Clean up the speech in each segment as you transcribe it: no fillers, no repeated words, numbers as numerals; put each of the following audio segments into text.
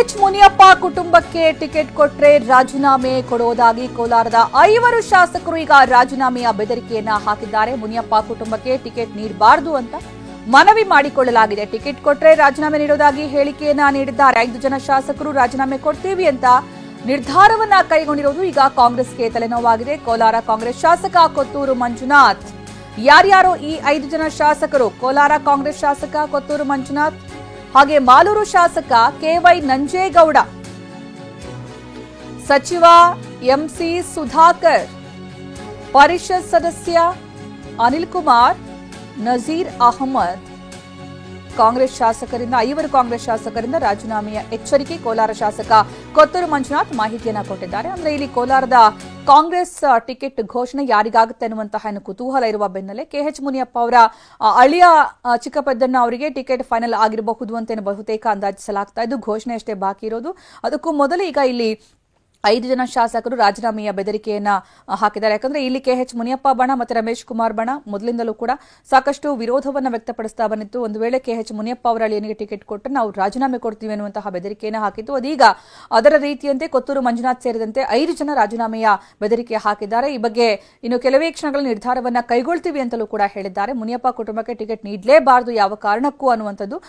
K H Muniyappa ಕುಟುಂಬಕ್ಕೆ ticket ಕೊಟ್ರೆ ರಾಜೀನಾಮೆ ಕೊಡುವುದಾಗಿ ಕೋಲಾರದ 5 ಶಾಸಕರು ಈಗ ರಾಜೀನಾಮೆಯ ಬೆದರಿಕೆಯನ್ನ ಹಾಕಿದ್ದಾರೆ. ಮುನಿಯಪ್ಪ ಕುಟುಂಬಕ್ಕೆ ಟಿಕೆಟ್ ನೀಡಬಾರದು ಅಂತ ಮನವಿ ಮಾಡಿಕೊಳ್ಳಲಾಗಿದೆ. ಟಿಕೆಟ್ ಕೊಟ್ರೆ ರಾಜೀನಾಮೆ ನೀಡುವುದಾಗಿ ಹೇಳಿಕೆಯನ್ನ ನೀಡಿದ್ದಾರೆ. 5 ಜನ ಶಾಸಕರು ರಾಜೀನಾಮೆ ಕೊಡ್ತೀವಿ ಅಂತ ನಿರ್ಧಾರವನ್ನ ಕೈಗೊಂಡಿರುವುದು ಈಗ ಕಾಂಗ್ರೆಸ್ಗೆ ತಲೆನೋವಾಗಿದೆ. ಕೋಲಾರ ಕಾಂಗ್ರೆಸ್ ಶಾಸಕ ಕೊತ್ತೂರು ಮಂಜುನಾಥ್, ಯಾರ್ಯಾರು ಈ 5 ಜನ ಶಾಸಕರು? ಕೋಲಾರ ಕಾಂಗ್ರೆಸ್ ಶಾಸಕ ಕೊತ್ತೂರು ಮಂಜುನಾಥ್, ಹಾಗೆ ಮಾಲೂರು ಶಾಸಕ ಕೆವೈ ನಂಜೇಗೌಡ, ಸಚಿವ ಎಂಸಿ ಸುಧಾಕರ್, ಪರಿಷತ್ ಸದಸ್ಯ ಅನಿಲ್ ಕುಮಾರ್, ನಜೀರ್ ಅಹಮದ್. ಕಾಂಗ್ರೆಸ್ ಶಾಸಕರಿಂದ 5 ಕಾಂಗ್ರೆಸ್ ಶಾಸಕರಿಂದ ರಾಜೀನಾಮೆಯ ಎಚ್ಚರಿಕೆ ಕೋಲಾರ ಶಾಸಕ ಕೊತ್ತೂರು ಮಂಜುನಾಥ್ ಮಾಹಿತಿಯನ್ನ ಕೊಟ್ಟಿದ್ದಾರೆ. ಅಂದ್ರೆ ಇಲ್ಲಿ ಕೋಲಾರದ ಕಾಂಗ್ರೆಸ್ ಟಿಕೆಟ್ ಘೋಷಣೆ ಯಾರಿಗಾಗುತ್ತೆ ಅನ್ನುವಂತಹ ಕುತೂಹಲ ಇರುವ ಬೆನ್ನಲ್ಲೇ ಕೆಎಚ್ ಮುನಿಯಪ್ಪ ಅವರ ಅಳಿಯ ಚಿಕ್ಕಪೆದ್ದಣ್ಣ ಅವರಿಗೆ ಟಿಕೆಟ್ ಫೈನಲ್ ಆಗಿರಬಹುದು ಅಂತ ಬಹುತೇಕ ಅಂದಾಜಿಸಲಾಗ್ತಾ ಇದ್ದು, ಘೋಷಣೆ ಅಷ್ಟೇ ಬಾಕಿ ಇರೋದು. ಅದಕ್ಕೂ ಮೊದಲು ಈಗ ಇಲ್ಲಿ 5 ಜನ ಶಾಸಕರು ರಾಜೀನಾಮೆಯ ಬೆದರಿಕೆಯನ್ನ ಹಾಕಿದ್ದಾರೆ. ಯಾಕಂದ್ರೆ ಇಲ್ಲಿ ಕೆಎಚ್ ಮುನಿಯಪ್ಪ ಬಣ ಮತ್ತೆ ರಮೇಶ್ ಕುಮಾರ್ ಬಣ ಮೊದಲಿಂದಲೂ ಕೂಡ ಸಾಕಷ್ಟು ವಿರೋಧವನ್ನ ವ್ಯಕ್ತಪಡಿಸ್ತಾ ಬಂದಿತ್ತು. ಒಂದು ವೇಳೆ ಕೆಎಚ್ ಮುನಿಯಪ್ಪ ಅವರ ಅಳಿಯನಿಗೆ ಟಿಕೆಟ್ ಕೊಟ್ಟರೆ ನಾವು ರಾಜೀನಾಮೆ ಕೊಡ್ತೀವಿ ಅನ್ನುವಂತಹ ಬೆದರಿಕೆಯನ್ನು ಹಾಕಿತ್ತು. ಅದೀಗ ಅದರ ರೀತಿಯಂತೆ ಕೊತ್ತೂರು ಮಂಜುನಾಥ್ ಸೇರಿದಂತೆ 5 ಜನ ರಾಜೀನಾಮೆಯ ಬೆದರಿಕೆ ಹಾಕಿದ್ದಾರೆ. ಈ ಬಗ್ಗೆ ಇನ್ನು ಕೆಲವೇ ಕ್ಷಣಗಳ ನಿರ್ಧಾರವನ್ನ ಕೈಗೊಳ್ತೀವಿ ಅಂತಲೂ ಕೂಡ ಹೇಳಿದ್ದಾರೆ. ಮುನಿಯಪ್ಪ ಕುಟುಂಬಕ್ಕೆ ಟಿಕೆಟ್ ನೀಡಲೇಬಾರದು ಯಾವ ಕಾರಣಕ್ಕೂ ಅನ್ನುವಂಥದ್ದು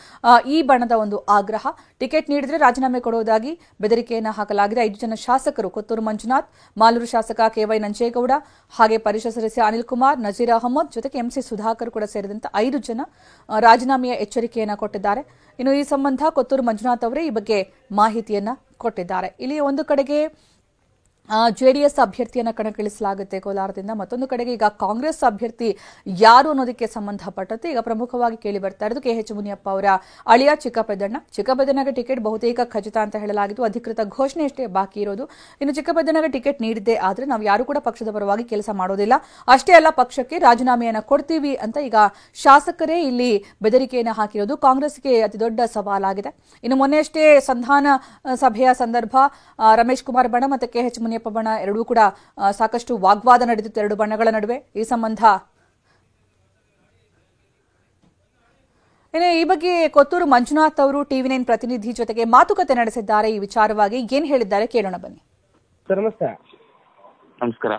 ಈ ಬಣದ ಒಂದು ಆಗ್ರಹ. ಟಿಕೆಟ್ ನೀಡಿದ್ರೆ ರಾಜೀನಾಮೆ ಕೊಡುವುದಾಗಿ ಬೆದರಿಕೆಯನ್ನ ಹಾಕಲಾಗಿದೆ. 5 ಜನ ಶಾಸಕರು ಕೊತ್ತೂರು ಮಂಜುನಾಥ್, ಮಾಲೂರು ಶಾಸಕ ಕೆವೈ ನಂಜೇಗೌಡ, ಹಾಗೆ ಪರಿಷತ್ ಸದಸ್ಯ ಅನಿಲ್ ಕುಮಾರ್, ನಜೀರ್ ಅಹಮದ್ ಜೊತೆಗೆ ಎಂಸಿ ಸುಧಾಕರ್ ಕೂಡ ಸೇರಿದಂತೆ 5 ಜನ ರಾಜೀನಾಮೆಯ ಎಚ್ಚರಿಕೆಯನ್ನ ಕೊಟ್ಟಿದ್ದಾರೆ. ಇನ್ನು ಈ ಸಂಬಂಧ ಕೊತ್ತೂರು ಮಂಜುನಾಥ್ ಅವರೇ ಈ ಬಗ್ಗೆ ಮಾಹಿತಿಯನ್ನ ಕೊಟ್ಟಿದ್ದಾರೆ. ಇಲ್ಲಿ ಒಂದು ಕಡೆಗೆ ಜೆಡಿಎಸ್ ಅಭ್ಯರ್ಥಿಯನ್ನ ಕಣಕ್ಕಿಳಿಸಲಾಗುತ್ತೆ ಕೋಲಾರದಿಂದ, ಮತ್ತೊಂದು ಕಡೆಗೆ ಈಗ ಕಾಂಗ್ರೆಸ್ ಅಭ್ಯರ್ಥಿ ಯಾರು ಅನ್ನೋದಕ್ಕೆ ಸಂಬಂಧಪಟ್ಟಂತೆ ಈಗ ಪ್ರಮುಖವಾಗಿ ಕೇಳಿ ಬರ್ತಾ ಇರೋದು ಕೆಎಚ್ ಮುನಿಯಪ್ಪ ಅವರ ಅಳಿಯ ಚಿಕ್ಕಪೆದ್ದಣ್ಣಗೆ ಟಿಕೆಟ್ ಬಹುತೇಕ ಖಚಿತ ಅಂತ ಹೇಳಲಾಗಿತ್ತು. ಅಧಿಕೃತ ಘೋಷಣೆ ಅಷ್ಟೇ ಬಾಕಿ ಇರೋದು. ಇನ್ನು ಚಿಕ್ಕಪೆದ್ದಣ್ಣಗೆ ಟಿಕೆಟ್ ನೀಡಿದ್ದೆ ಆದ್ರೆ ನಾವು ಯಾರು ಕೂಡ ಪಕ್ಷದ ಪರವಾಗಿ ಕೆಲಸ ಮಾಡೋದಿಲ್ಲ, ಅಷ್ಟೇ ಅಲ್ಲ ಪಕ್ಷಕ್ಕೆ ರಾಜೀನಾಮೆಯನ್ನ ಕೊಡ್ತೀವಿ ಅಂತ ಈಗ ಶಾಸಕರೇ ಇಲ್ಲಿ ಬೆದರಿಕೆಯನ್ನ ಹಾಕಿರೋದು ಕಾಂಗ್ರೆಸ್ಗೆ ಅತಿ ದೊಡ್ಡ ಸವಾಲಾಗಿದೆ. ಇನ್ನು ಮೊನ್ನೆಯಷ್ಟೇ ಸಂಧಾನ ಸಭೆಯ ಸಂದರ್ಭ ರಮೇಶ್ ಕುಮಾರ್ ಬಣ ಮತ್ತೆ ಕೆಎಚ್ ಮುನಿಯಪ್ಪ ಬಣ ಎರಡೂ ಕೂಡ ಸಾಕಷ್ಟು ವಾಗ್ವಾದ ನಡೆದಿತ್ತು 2 ಬಣಗಳ ನಡುವೆ. ಈ ಸಂಬಂಧ ಈ ಬಗ್ಗೆ ಕೊತ್ತೂರು ಮಂಜುನಾಥ್ ಅವರು ಟಿವಿ9 ಪ್ರತಿನಿಧಿ ಜೊತೆಗೆ ಮಾತುಕತೆ ನಡೆಸಿದ್ದಾರೆ. ಈ ವಿಚಾರವಾಗಿ ಏನ್ ಹೇಳಿದ್ದಾರೆ ಕೇಳೋಣ ಬನ್ನಿ. ಸರ್ ನಮಸ್ತೆ. ನಮಸ್ಕಾರ.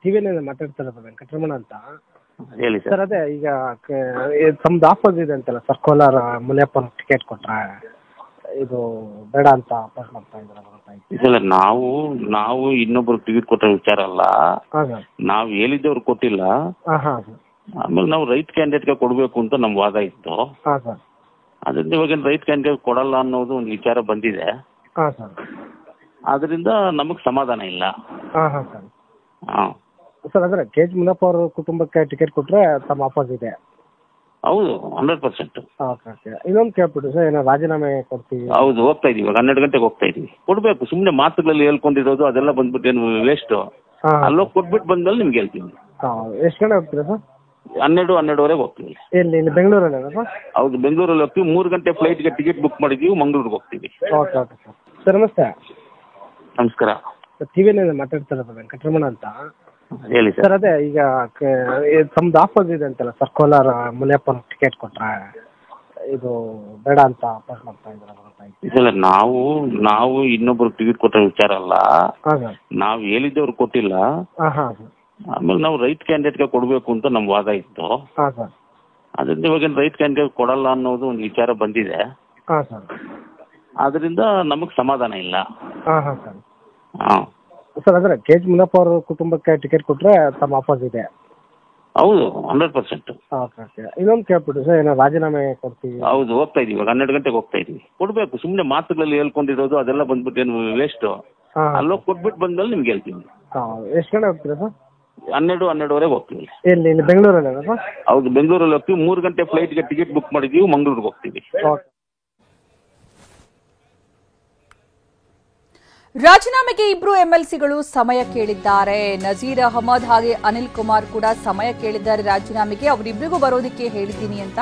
ಟಿವಿ9 ಮಾತಾಡ್ತಾ ಇರೋದು ವೆಂಕಟರಮಣ ಅಂತ. ಹೇಳಿ ಸರ್. ಅದೇ ಈಗ ತಮ್ದು ಆಫರ್ ಇದೆ ಅಂತಲ್ಲ ಸರ್, ಕೋಲಾರ ಮುನಿಯಪ್ಪನ ಟಿಕೆಟ್ ಕೊಟ್ರೆ ಇದು ಬೇಡ ಅಂತ ಅಪೋಸ್ ಮಾಡ್ತಾ ಇದ್ದಾರೆ. ನಾವು ಇನ್ನೊಬ್ರು ಟಿಕೆಟ್ ಕೊಟ್ಟ ವಿಚಾರ ಅಲ್ಲ, ನಾವು ಹೇಳಿದ್ದವ್ರು ಕೊಟ್ಟಿಲ್ಲ. ಆಮೇಲೆ ನಾವು ರೈಟ್ ಕ್ಯಾಂಡಿಡೇಟ್ಗೆ ಕೊಡ್ಬೇಕು ಅಂತ ನಮ್ ವಾದ ಇತ್ತು. ಅದರಿಂದ ಇವಾಗ ರೈಟ್ ಕ್ಯಾಂಡಿಡೇಟ್ ಕೊಡಲ್ಲ ಅನ್ನೋದು ಒಂದು ವಿಚಾರ ಬಂದಿದೆ. ಅದರಿಂದ ನಮಗ್ ಸಮಾಧಾನ ಇಲ್ಲ. ಸರ್ ಅಂದ್ರೆ ಕೆಎಚ್ ಮುನಿಯಪ್ಪ ಅವ್ರ ಕುಟುಂಬಕ್ಕೆ ಟಿಕೆಟ್ ಕೊಟ್ರೆ ತಮ್ಮ ಆಫರ್ ಇದೆ? ಹೌದು, 100%. ಇನ್ನೊಂದು ಕೇಳ್ಬಿಟ್ಟು ಸರ್, ಏನೋ ರಾಜೀನಾಮೆ ಕೊಡ್ತೀವಿ? ಹೌದು, ಹೋಗ್ತಾ ಇದೀವಿ. 12 ಗಂಟೆಗೆ ಹೋಗ್ತಾ ಇದೀವಿ. ಕೊಡ್ಬೇಕು. ಸುಮ್ನೆ ಮಾತುಗಳಲ್ಲಿ ಹೇಳ್ಕೊಂಡಿರೋದು ಅದೆಲ್ಲ ಬಂದ್ಬಿಟ್ಟು ಏನು ವೇಸ್ಟ್. ಅಲ್ಲೋಗಿ ಕೊಟ್ಬಿಟ್ಟು ಬಂದ್ಮೇಲೆ ನಿಮ್ಗೆ ಹೇಳ್ತೀವಿ. ಎಷ್ಟು ಗಂಟೆ ಹೋಗ್ತೀರಾ ಸರ್? 12:30ವರೆಗೆ ಹೋಗ್ತೀವಿ. ಇಲ್ಲಿ ಬೆಂಗಳೂರಲ್ಲಿ ಸರ್? ಹೌದು, ಬೆಂಗಳೂರಲ್ಲಿ ಹೋಗ್ತೀವಿ. 3 ಗಂಟೆ ಫ್ಲೈಟ್ಗೆ ಟಿಕೆಟ್ ಬುಕ್ ಮಾಡಿದೀವಿ, ಮಂಗಳೂರಿಗೆ ಹೋಗ್ತೀವಿ. Okay okay sir. ಸರ್ ನಮಸ್ತೆ. ನಮಸ್ಕಾರ. ಟಿವಿ9 ಮಾತಾಡ್ತಾ ಇರೋದು ವೆಂಕಟರಮಣ ಅಂತ. ಹೇಳಿ ಸರ್. ಅದೇ ಈಗ ತಮ್ದು ಆಫರ್ ಇದೆ ಅಂತಲ್ಲ ಸರ್, ಕೋಲಾರ ಮುನಿಯಪ್ಪನ ಟಿಕೆಟ್ ಕೊಟ್ರೆ ಇದು ಬೇಡ ಅಂತ ಅಪೋಸ್ ಮಾಡ್ತಾ ಇದ್ದಾರೆ. ನಾವು ಇನ್ನೊಬ್ರು ಟಿಕೆಟ್ ಕೊಟ್ಟ ವಿಚಾರ ಅಲ್ಲ, ನಾವು ಹೇಳಿದ್ದವ್ರು ಕೊಟ್ಟಿಲ್ಲ. ಆಮೇಲೆ ನಾವು ರೈಟ್ ಕ್ಯಾಂಡಿಡೇಟ್ಗೆ ಕೊಡ್ಬೇಕು ಅಂತ ನಮ್ ವಾದ ಇತ್ತು. ಅದರಿಂದ ಇವಾಗ ರೈಟ್ ಕ್ಯಾಂಡಿಡೇಟ್ ಕೊಡಲ್ಲ ಅನ್ನೋದು ಒಂದು ವಿಚಾರ ಬಂದಿದೆ. ಅದರಿಂದ ನಮಗ್ ಸಮಾಧಾನ ಇಲ್ಲ. ಸರ್ ಅಂದ್ರೆ ಕೆಎಚ್ ಮುನಿಯಪ್ಪ ಅವ್ರ ಕುಟುಂಬಕ್ಕೆ ಟಿಕೆಟ್ ಕೊಟ್ರೆ ತಮ್ಮ ಆಫರ್ ಇದೆ? ಹೌದು, 100%. ಇನ್ನೊಂದು ಕೇಳ್ಬಿಟ್ಟು ಸರ್, ಏನೋ ರಾಜೀನಾಮೆ ಕೊಡ್ತೀವಿ? ಹೌದು, ಹೋಗ್ತಾ ಇದೀವಿ. 12 ಗಂಟೆಗೆ ಹೋಗ್ತಾ ಇದೀವಿ. ಕೊಡ್ಬೇಕು. ಸುಮ್ನೆ ಮಾತುಗಳಲ್ಲಿ ಹೇಳ್ಕೊಂಡಿರೋದು ಅದೆಲ್ಲ ಬಂದ್ಬಿಟ್ಟು ಏನು ವೇಸ್ಟ್. ಅಲ್ಲೋಗಿ ಕೊಟ್ಬಿಟ್ಟು ಬಂದ್ಮೇಲೆ ನಿಮ್ಗೆ ಹೇಳ್ತೀವಿ. ಎಷ್ಟು ಗಂಟೆ ಹೋಗ್ತೀರಾ ಸರ್? 12:30ವರೆಗೆ ಹೋಗ್ತೀವಿ. ಇಲ್ಲಿ ಬೆಂಗಳೂರಲ್ಲಿ ಸರ್? ಹೌದು, ಬೆಂಗಳೂರಲ್ಲಿ ಹೋಗ್ತೀವಿ. 3 ಗಂಟೆ ಫ್ಲೈಟ್ಗೆ ಟಿಕೆಟ್ ಬುಕ್ ಮಾಡಿದೀವಿ, ಮಂಗಳೂರಿಗೆ ಹೋಗ್ತೀವಿ. ರಾಜೀನಾಮೆಗೆ 2 ಎಂಎಲ್ಸಿಗಳು ಸಮಯ ಕೇಳಿದ್ದಾರೆ. ನಜೀರ್ ಅಹಮದ್ ಹಾಗೆ ಅನಿಲ್ ಕುಮಾರ್ ಕೂಡ ಸಮಯ ಕೇಳಿದ್ದಾರೆ ರಾಜೀನಾಮೆಗೆ. ಅವರಿಬ್ಬರಿಗೂ ಬರೋದಕ್ಕೆ ಹೇಳಿದ್ದೀನಿ ಅಂತ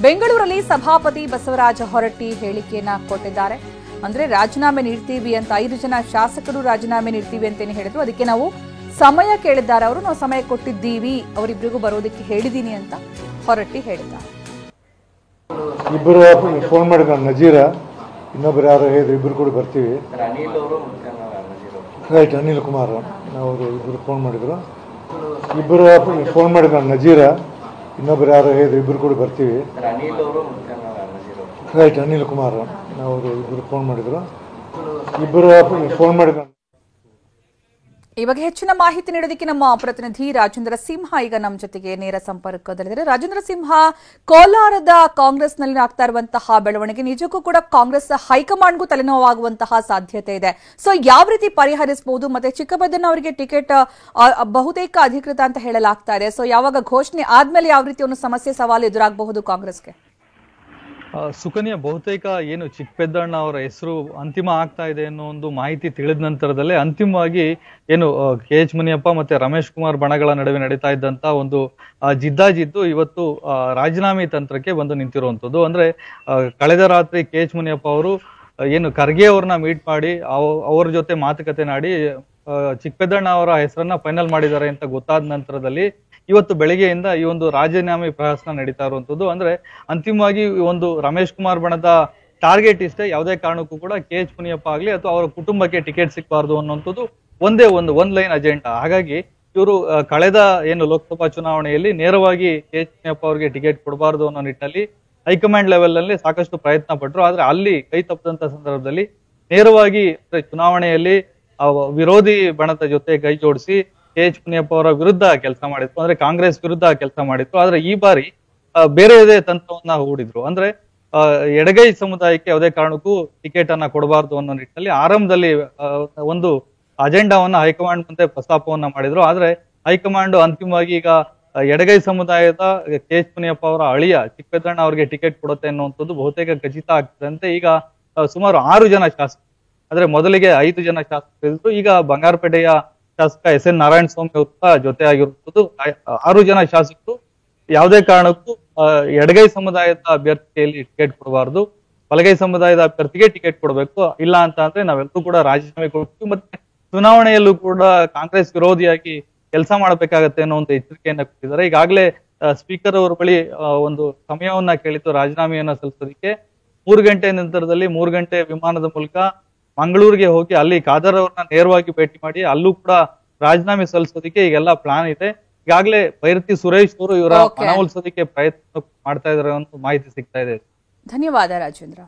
ಬೆಂಗಳೂರಲ್ಲಿ ಸಭಾಪತಿ ಬಸವರಾಜ ಹೊರಟ್ಟಿ ಹೇಳಿಕೆಯನ್ನ ಕೊಟ್ಟಿದ್ದಾರೆ. ಅಂದ್ರೆ ರಾಜೀನಾಮೆ ನೀಡ್ತೀವಿ ಅಂತ 5 ಜನ ಶಾಸಕರು ರಾಜೀನಾಮೆ ನೀಡ್ತೀವಿ ಅಂತೇನೆ ಹೇಳಿದ್ರು. ಅದಕ್ಕೆ ನಾವು ಸಮಯ ಕೇಳಿದ್ದಾರೆ ಅವರು, ನಾವು ಸಮಯ ಕೊಟ್ಟಿದ್ದೀವಿ, ಅವರಿಬ್ಬರಿಗೂ ಬರೋದಕ್ಕೆ ಹೇಳಿದ್ದೀನಿ ಅಂತ ಹೊರಟ್ಟಿ ಹೇಳಿದ್ದಾರೆ. ಇಬ್ಬರು ಫೋನ್ ಮಾಡಿದ ನಜೀರ ಇನ್ನೊಬ್ರು ಯಾರು ಹೇಳಿದ್ರು, ಇಬ್ಬರು ಕೂಡ ಬರ್ತೀವಿ. ರೈಟ್, ಅನಿಲ್ ಕುಮಾರ್ ಅವರು ಇಬ್ಬರು ಫೋನ್ ಮಾಡಿದ್ರು. ಇಬ್ಬರು ಫೋನ್ ಮಾಡಿದ್ರು, ನಜೀರ ಇನ್ನೊಬ್ರು ಯಾರು ಹೇಳಿದ್ರು, ಇಬ್ಬರು ಕೂಡ ಬರ್ತೀವಿ. ರೈಟ್, ಅನಿಲ್ ಕುಮಾರ್ ಅವರು ಇಬ್ಬರು ಫೋನ್ ಮಾಡಿದ್ರು. ಇಬ್ಬರು ಫೋನ್ ಮಾಡಿದ್ರು. ಈ ಬಗ್ಗೆ ಹೆಚ್ಚಿನ ಮಾಹಿತಿ ನೀಡೋದಕ್ಕೆ ನಮ್ಮ ಪ್ರತಿನಿಧಿ ರಾಜೇಂದ್ರ ಸಿಂಹ ಈಗ ನಮ್ಮ ಜೊತೆಗೆ ನೇರ ಸಂಪರ್ಕದಲ್ಲಿದ್ದಾರೆ. ರಾಜೇಂದ್ರ ಸಿಂಹ, ಕೋಲಾರದ ಕಾಂಗ್ರೆಸ್ನಲ್ಲಿ ಆಗ್ತಾ ಇರುವಂತಹ ಬೆಳವಣಿಗೆ ನಿಜಕ್ಕೂ ಕೂಡ ಕಾಂಗ್ರೆಸ್ ಹೈಕಮಾಂಡ್ಗೂ ತಲೆನೋವಾಗುವಂತಹ ಸಾಧ್ಯತೆ ಇದೆ. ಸೊ ಯಾವ ರೀತಿ ಪರಿಹರಿಸಬಹುದು? ಮತ್ತೆ ಚಿಕ್ಕಬೆದ್ದನವರಿಗೆ ಟಿಕೆಟ್ ಬಹುತೇಕ ಅಧಿಕೃತ ಅಂತ ಹೇಳಲಾಗ್ತಾ ಇದೆ. ಸೊ ಯಾವಾಗ ಘೋಷಣೆ ಆದ್ಮೇಲೆ ಯಾವ ರೀತಿ ಒಂದು ಸಮಸ್ಯೆ ಸವಾಲು ಎದುರಾಗಬಹುದು ಕಾಂಗ್ರೆಸ್ಗೆ? ಸುಕನ್ಯಾ, ಬಹುತೇಕ ಏನು ಚಿಕ್ಕಪೆದ್ದಣ್ಣ ಅವರ ಹೆಸರು ಅಂತಿಮ ಆಗ್ತಾ ಇದೆ ಅನ್ನೋ ಒಂದು ಮಾಹಿತಿ ತಿಳಿದ ನಂತರದಲ್ಲೇ ಅಂತಿಮವಾಗಿ ಏನು KH ಮುನಿಯಪ್ಪ ಮತ್ತೆ ರಮೇಶ್ ಕುಮಾರ್ ಬಣಗಳ ನಡುವೆ ನಡೀತಾ ಇದ್ದಂತ ಒಂದು ಜಿದ್ದಾಜಿದ್ದು ಇವತ್ತು ರಾಜೀನಾಮೆ ತಂತ್ರಕ್ಕೆ ಬಂದು ನಿಂತಿರುವಂತದ್ದು. ಅಂದ್ರೆ ಕಳೆದ ರಾತ್ರಿ KH ಮುನಿಯಪ್ಪ ಅವರು ಏನು ಖರ್ಗೆ ಅವ್ರನ್ನ ಮೀಟ್ ಮಾಡಿ ಅವ್ರ ಜೊತೆ ಮಾತುಕತೆ ನಾಡಿ ಚಿಕ್ಕಪೆದ್ದಣ್ಣ ಅವರ ಹೆಸರನ್ನ ಫೈನಲ್ ಮಾಡಿದ್ದಾರೆ ಅಂತ ಗೊತ್ತಾದ ನಂತರದಲ್ಲಿ ಇವತ್ತು ಬೆಳಗ್ಗೆಯಿಂದ ಈ ಒಂದು ರಾಜೀನಾಮೆ ಪ್ರಹಸನ ನಡೀತಾ ಇರುವಂತದ್ದು. ಅಂದ್ರೆ ಅಂತಿಮವಾಗಿ ಒಂದು ರಮೇಶ್ ಕುಮಾರ್ ಬಣದ ಟಾರ್ಗೆಟ್ ಇಷ್ಟೇ, ಯಾವುದೇ ಕಾರಣಕ್ಕೂ ಕೂಡ KH ಮುನಿಯಪ್ಪ ಆಗ್ಲಿ ಅಥವಾ ಅವರ ಕುಟುಂಬಕ್ಕೆ ಟಿಕೆಟ್ ಸಿಗಬಾರ್ದು ಅನ್ನುವಂಥದ್ದು ಒಂದೇ ಒಂದ್ ಲೈನ್ ಅಜೆಂಡಾ. ಹಾಗಾಗಿ ಇವರು ಕಳೆದ ಏನು ಲೋಕಸಭಾ ಚುನಾವಣೆಯಲ್ಲಿ ನೇರವಾಗಿ KH ಮುನಿಯಪ್ಪ ಅವರಿಗೆ ಟಿಕೆಟ್ ಕೊಡಬಾರ್ದು ಅನ್ನೋ ನಿಟ್ಟಿನಲ್ಲಿ ಹೈಕಮಾಂಡ್ ಲೆವೆಲ್ ನಲ್ಲಿ ಸಾಕಷ್ಟು ಪ್ರಯತ್ನ ಪಟ್ಟರು. ಆದ್ರೆ ಅಲ್ಲಿ ಕೈ ತಪ್ಪದಂತ ಸಂದರ್ಭದಲ್ಲಿ ನೇರವಾಗಿ ಚುನಾವಣೆಯಲ್ಲಿ ವಿರೋಧಿ ಬಣದ ಜೊತೆ ಕೈ ಜೋಡಿಸಿ KH ಮುನಿಯಪ್ಪ ಅವರ ವಿರುದ್ಧ ಕೆಲಸ ಮಾಡಿದ್ರು, ಅಂದ್ರೆ ಕಾಂಗ್ರೆಸ್ ವಿರುದ್ಧ ಕೆಲಸ ಮಾಡಿದ್ರು. ಆದ್ರೆ ಈ ಬಾರಿ ಬೇರೆಯದೇ ತಂತ್ರವನ್ನ ಹೂಡಿದ್ರು. ಅಂದ್ರೆ ಎಡಗೈ ಸಮುದಾಯಕ್ಕೆ ಯಾವುದೇ ಕಾರಣಕ್ಕೂ ಟಿಕೆಟ್ ಅನ್ನ ಕೊಡಬಾರ್ದು ಅನ್ನೋ ನಿಟ್ಟಿನಲ್ಲಿ ಆರಂಭದಲ್ಲಿ ಒಂದು ಅಜೆಂಡಾವನ್ನ ಹೈಕಮಾಂಡ್ ಮುಂದೆ ಪ್ರಸ್ತಾಪವನ್ನ ಮಾಡಿದ್ರು. ಆದ್ರೆ ಹೈಕಮಾಂಡ್ ಅಂತಿಮವಾಗಿ ಈಗ ಎಡಗೈ ಸಮುದಾಯದ KH ಮುನಿಯಪ್ಪ ಅವರ ಅಳಿಯ ಚಿಕ್ಕಪೆದ್ದಣ್ಣ ಅವರಿಗೆ ಟಿಕೆಟ್ ಕೊಡುತ್ತೆ ಅನ್ನುವಂಥದ್ದು ಬಹುತೇಕ ಖಚಿತ ಆಗ್ತದಂತೆ. ಈಗ ಸುಮಾರು 6 ಜನ ಶಾಸಕರು, ಅಂದ್ರೆ ಮೊದಲಿಗೆ 5 ಜನ ಶಾಸಕರಿದ್ರು, ಈಗ ಬಂಗಾರಪೇಟೆಯ ಶಾಸಕ SN ನಾರಾಯಣ ಸ್ವಾಮಿ ಅವ್ರ ಜೊತೆ ಆಗಿರುವುದು 6 ಜನ ಶಾಸಕರು ಯಾವುದೇ ಕಾರಣಕ್ಕೂ ಎಡಗೈ ಸಮುದಾಯದ ಅಭ್ಯರ್ಥಿಯಲ್ಲಿ ಟಿಕೆಟ್ ಕೊಡಬಾರ್ದು, ಬಲಗೈ ಸಮುದಾಯದ ಅಭ್ಯರ್ಥಿಗೆ ಟಿಕೆಟ್ ಕೊಡಬೇಕು, ಇಲ್ಲ ಅಂತ ಅಂದ್ರೆ ನಾವೆಲ್ಲರೂ ಕೂಡ ರಾಜೀನಾಮೆ ಕೊಡ್ತೀವಿ, ಮತ್ತೆ ಚುನಾವಣೆಯಲ್ಲೂ ಕೂಡ ಕಾಂಗ್ರೆಸ್ ವಿರೋಧಿಯಾಗಿ ಕೆಲಸ ಮಾಡಬೇಕಾಗತ್ತೆ ಅನ್ನೋ ಒಂದು ಎಚ್ಚರಿಕೆಯನ್ನ ಕೊಟ್ಟಿದ್ದಾರೆ. ಈಗಾಗಲೇ ಸ್ಪೀಕರ್ ಅವರ ಬಳಿ ಒಂದು ಸಮಯವನ್ನ ಕೇಳಿತ್ತು ರಾಜೀನಾಮೆಯನ್ನ ಸಲ್ಲಿಸೋದಕ್ಕೆ. 3 ಗಂಟೆ ನಂತರದಲ್ಲಿ 3 ಗಂಟೆ ವಿಮಾನದ ಮೂಲಕ ಮಂಗಳೂರಿಗೆ ಹೋಗಿ ಅಲ್ಲಿ ಖಾದರ್ ಅವ್ರನ್ನ ನೇರವಾಗಿ ಭೇಟಿ ಮಾಡಿ ಅಲ್ಲೂ ಕೂಡ ರಾಜೀನಾಮೆ ಸಲ್ಲಿಸೋದಕ್ಕೆ ಈಗೆಲ್ಲ ಪ್ಲಾನ್ ಇದೆ. ಈಗಾಗಲೇ ಬೈರತಿ ಸುರೇಶ್ ಅವರು ಇವರ ಮನವೊಲಿಸೋದಕ್ಕೆ ಪ್ರಯತ್ನ ಮಾಡ್ತಾ ಇದಾರೆ ಅಂತ ಮಾಹಿತಿ ಸಿಗ್ತಾ ಇದೆ. ಧನ್ಯವಾದ ರಾಜೇಂದ್ರ.